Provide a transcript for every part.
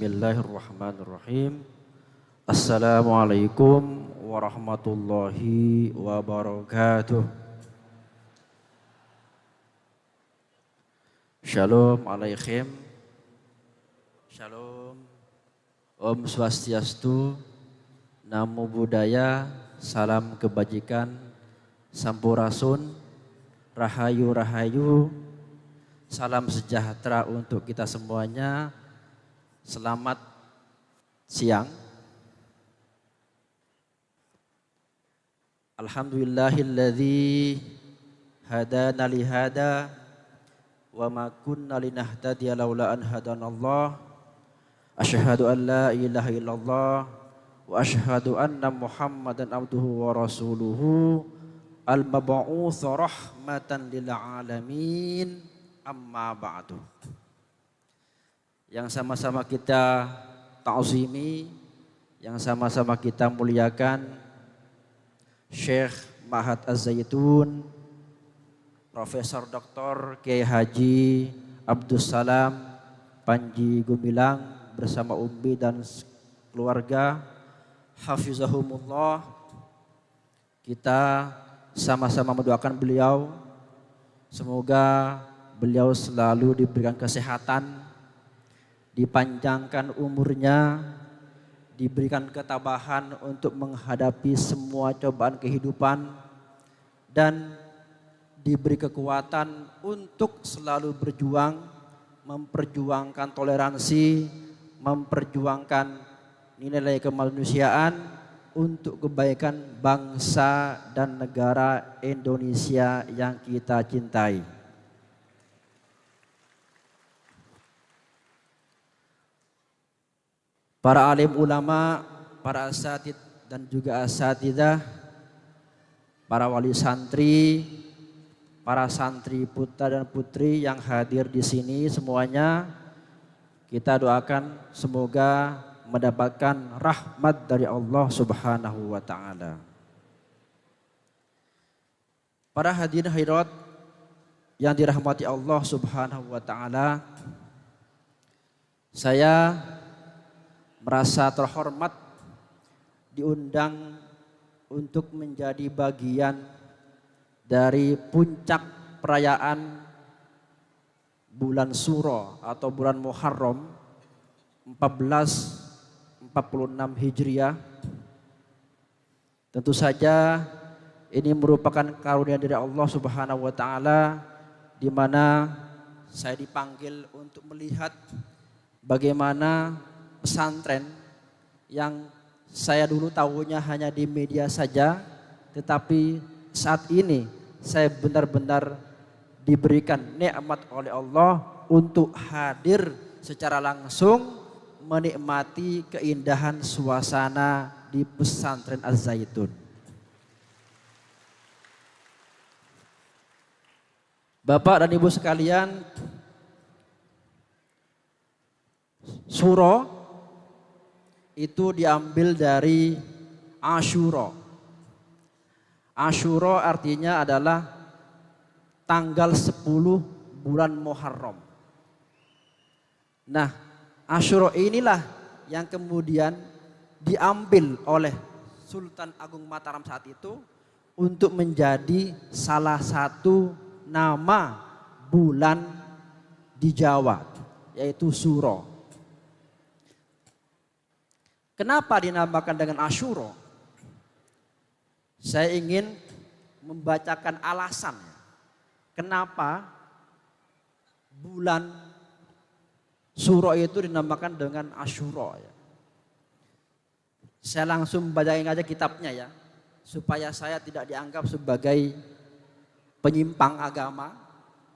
Bismillahirrahmanirrahim. Assalamualaikum warahmatullahi wabarakatuh. Shalom alaikum. Shalom. Om Swastiastu. Namo Buddhaya. Salam kebajikan. Sampurasun. Rahayu rahayu. Salam sejahtera untuk kita semuanya. Selamat siang. Alhamdulillahilladzi hadana li hada wa ma kunna linahtadiya laula an hadanallah. Asyhadu an la ilaha illallah wa asyhadu anna Muhammadan abduhu wa rasuluhu al-mab'uts rahmatan lil alamin. Amma ba'du. Yang sama-sama kita ta'zimi, yang sama-sama kita muliakan Syekh Ma'had Az-Zaitun, Profesor Dr. Kiai Haji Abdus Salam Panji Gumilang bersama Ummi dan keluarga, hafizahumullah. Kita sama-sama mendoakan beliau, semoga beliau selalu diberikan kesehatan, dipanjangkan umurnya, diberikan ketabahan untuk menghadapi semua cobaan kehidupan, dan diberi kekuatan untuk selalu berjuang, memperjuangkan toleransi, memperjuangkan nilai kemanusiaan untuk kebaikan bangsa dan negara Indonesia yang kita cintai. Para alim ulama, para asatid dan juga asatidah, para wali santri, para santri putra dan putri yang hadir di sini semuanya, kita doakan semoga mendapatkan rahmat dari Allah Subhanahu wa taala. Para hadirin hadirat yang dirahmati Allah Subhanahu wa taala, saya merasa terhormat diundang untuk menjadi bagian dari puncak perayaan bulan Suro atau bulan Muharram 1446 Hijriah. Tentu saja ini merupakan karunia dari Allah Subhanahu wa taala, di mana saya dipanggil untuk melihat bagaimana pesantren yang saya dulu tahunya hanya di media saja, tetapi saat ini saya benar-benar diberikan nikmat oleh Allah untuk hadir secara langsung menikmati keindahan suasana di pesantren Az-Zaitun. Bapak dan Ibu sekalian, Suro itu diambil dari Asyura. Asyura artinya adalah tanggal 10 bulan Muharram. Nah, Asyura inilah yang kemudian diambil oleh Sultan Agung Mataram saat itu untuk menjadi salah satu nama bulan di Jawa, yaitu Suro. Kenapa dinamakan dengan Asyura? Saya ingin membacakan alasan kenapa bulan Suro itu dinamakan dengan Asyura. Saya langsung bacain aja kitabnya ya, supaya saya tidak dianggap sebagai penyimpang agama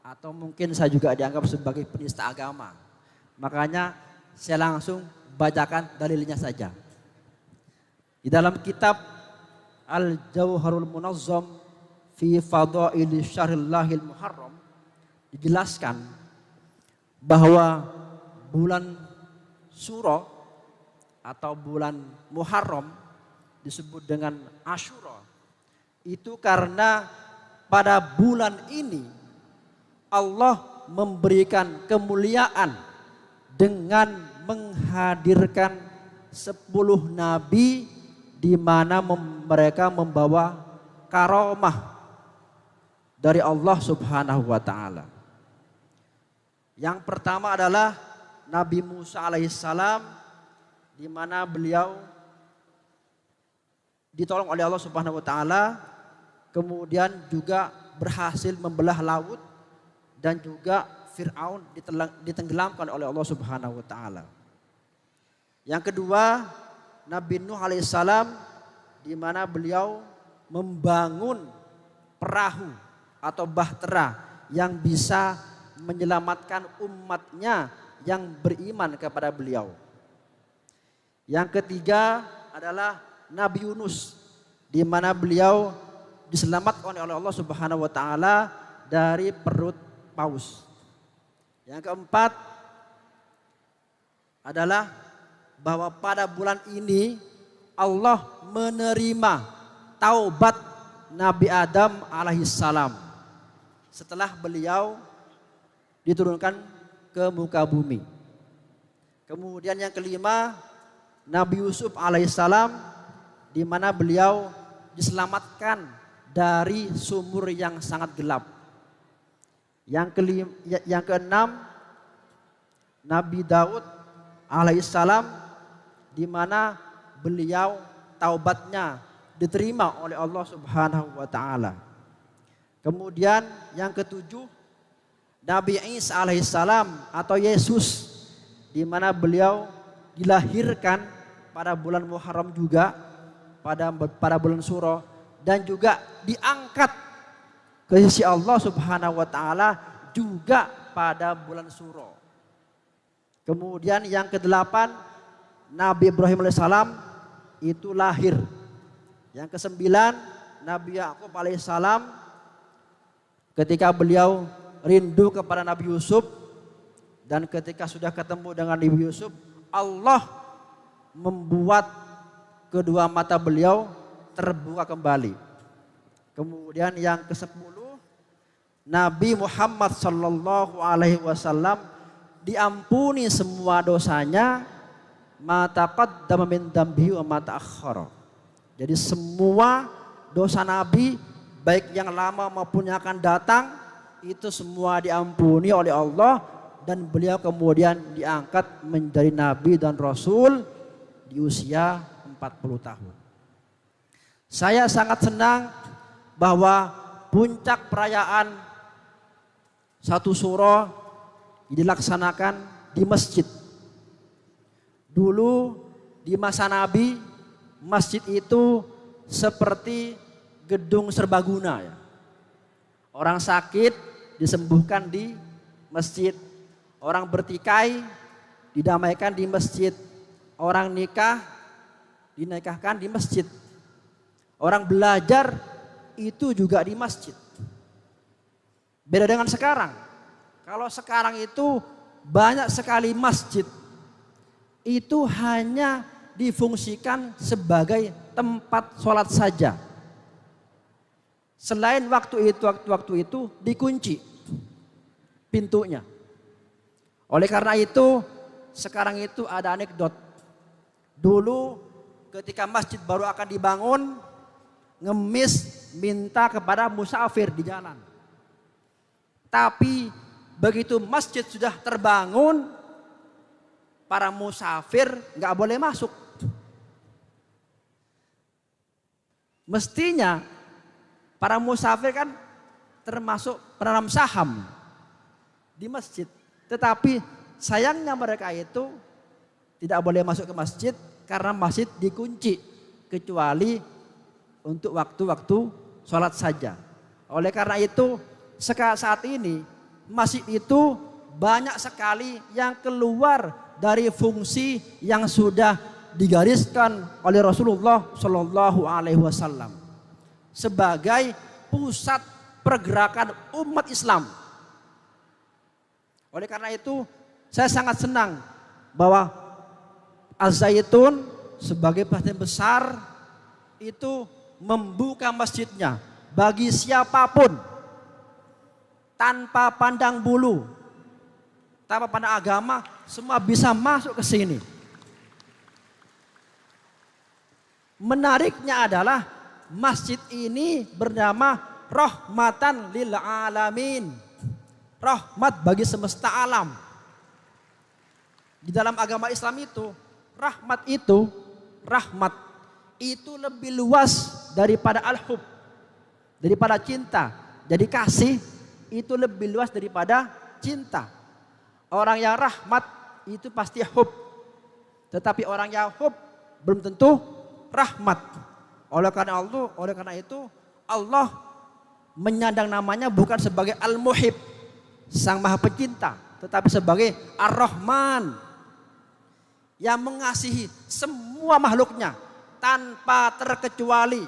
atau mungkin saya juga dianggap sebagai penista agama. Makanya saya langsung bacakan dalilnya saja. Di dalam kitab Al-Jauharul Munazzam fi Fadaili Syahrillahil Muharram dijelaskan bahwa bulan Suro atau bulan Muharram disebut dengan Asyura itu karena pada bulan ini Allah memberikan kemuliaan dengan menghadirkan 10 nabi di mana mereka membawa karomah dari Allah Subhanahu wa taala. Yang pertama adalah Nabi Musa alaihissalam, di mana beliau ditolong oleh Allah Subhanahu wa taala, kemudian juga berhasil membelah laut dan juga Fir'aun ditenggelamkan oleh Allah Subhanahu wa taala. Yang kedua, Nabi Nuh alaihissalam, di mana beliau membangun perahu atau bahtera yang bisa menyelamatkan umatnya yang beriman kepada beliau. Yang ketiga adalah Nabi Yunus, di mana beliau diselamatkan oleh Allah Subhanahu wa taala dari perut paus. Yang keempat adalah bahwa pada bulan ini Allah menerima taubat Nabi Adam alaihissalam setelah beliau diturunkan ke muka bumi. Kemudian yang kelima, Nabi Yusuf alaihissalam, di mana beliau diselamatkan dari sumur yang sangat gelap. Yang keenam, Nabi Daud alaihissalam, di mana beliau taubatnya diterima oleh Allah Subhanahu wa taala. Kemudian yang ketujuh, Nabi Isa alaihissalam atau Yesus, di mana beliau dilahirkan pada bulan Muharram juga, pada bulan Suro, dan juga diangkat ke sisi Allah Subhanahu wa taala juga pada bulan Suro. Kemudian yang kedelapan, Nabi Ibrahim alaihissalam itu lahir. Yang kesembilan, Nabi Yakub alaihissalam, ketika beliau rindu kepada Nabi Yusuf, dan ketika sudah ketemu dengan Nabi Yusuf, Allah membuat kedua mata beliau terbuka kembali. Kemudian yang ke-10, Nabi Muhammad sallallahu alaihi wasallam diampuni semua dosanya, ma taqaddama min dzambihi wa ma ta'akhkhara. Jadi semua dosa Nabi, baik yang lama maupun yang akan datang, itu semua diampuni oleh Allah, dan beliau kemudian diangkat menjadi Nabi dan Rasul di usia 40 tahun. Saya sangat senang bahwa puncak perayaan satu Suro dilaksanakan di masjid. Dulu di masa Nabi, masjid itu seperti gedung serbaguna ya. Orang sakit disembuhkan di masjid, orang bertikai didamaikan di masjid, orang nikah dinikahkan di masjid, orang belajar itu juga di masjid. Beda dengan sekarang. Kalau sekarang itu banyak sekali masjid itu hanya difungsikan sebagai tempat sholat saja. Selain waktu itu dikunci pintunya. Oleh karena itu sekarang itu ada anekdot. Dulu ketika masjid baru akan dibangun, ngemis minta kepada musafir di jalan. Tapi begitu masjid sudah terbangun, para musafir nggak boleh masuk. Mestinya para musafir kan termasuk penanam saham di masjid. Tetapi sayangnya mereka itu tidak boleh masuk ke masjid karena masjid dikunci kecuali untuk waktu-waktu sholat saja. Oleh karena itu saat ini masjid itu banyak sekali yang keluar dari fungsi yang sudah digariskan oleh Rasulullah Shallallahu Alaihi Wasallam sebagai pusat pergerakan umat Islam. Oleh karena itu saya sangat senang bahwa Az-Zaitun sebagai masjid besar itu membuka masjidnya bagi siapapun tanpa pandang bulu, tanpa pandang agama, semua bisa masuk ke sini. Menariknya adalah masjid ini bernama Rahmatan lil Alamin. Rahmat bagi semesta alam. Di dalam agama Islam itu, rahmat itu lebih luas daripada al-hub, daripada cinta. Jadi kasih itu lebih luas daripada cinta. Orang yang rahmat itu pasti hub. Tetapi orang yang hub belum tentu rahmat. Oleh karena itu Allah menyandang namanya bukan sebagai Al-Muhib, Sang Maha Pencinta, tetapi sebagai Ar-Rahman, yang mengasihi semua makhluknya tanpa terkecuali.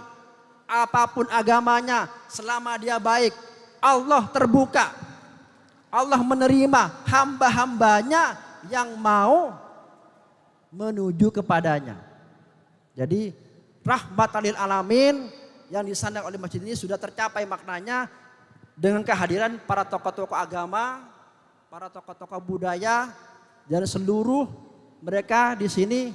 Apapun agamanya, selama dia baik, Allah terbuka. Allah menerima hamba-hambanya yang mau menuju kepadanya. Jadi rahmatan lil alamin yang disandang oleh masjid ini sudah tercapai maknanya dengan kehadiran para tokoh-tokoh agama, para tokoh-tokoh budaya, dan seluruh mereka di sini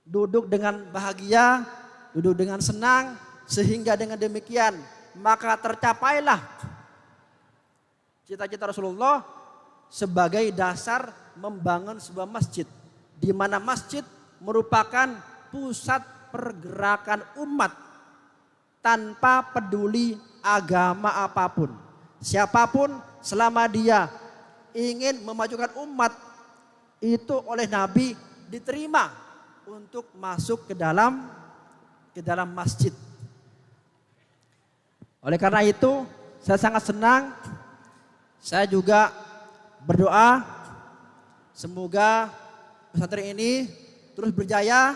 duduk dengan bahagia, duduk dengan senang, sehingga dengan demikian maka tercapailah cita-cita Rasulullah sebagai dasar membangun sebuah masjid, di mana masjid merupakan pusat pergerakan umat tanpa peduli agama apapun. Siapapun selama dia ingin memajukan umat itu oleh Nabi diterima untuk masuk ke dalam masjid. Oleh karena itu saya sangat senang, saya juga berdoa semoga pesantren ini terus berjaya,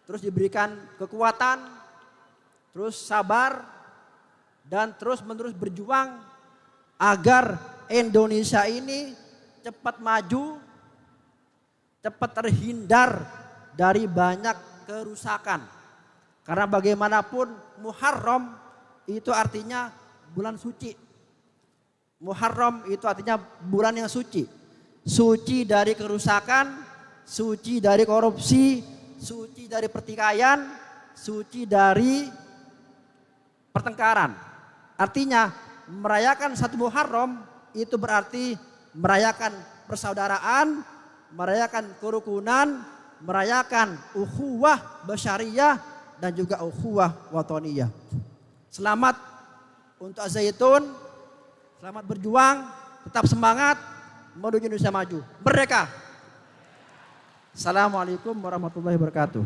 terus diberikan kekuatan, terus sabar, dan terus menerus berjuang agar Indonesia ini cepat maju, cepat terhindar dari banyak kerusakan. Karena bagaimanapun Muharram itu artinya bulan suci. Muharram itu artinya bulan yang suci. Suci dari kerusakan, suci dari korupsi, suci dari pertikaian, suci dari pertengkaran. Artinya merayakan satu Muharram itu berarti merayakan persaudaraan, merayakan kerukunan, merayakan ukhuwah basyariyah dan juga ukhuwah watoniyah. Selamat untuk Az-Zaitun, selamat berjuang, tetap semangat menuju Indonesia maju. Merdeka. Assalamualaikum warahmatullahi wabarakatuh.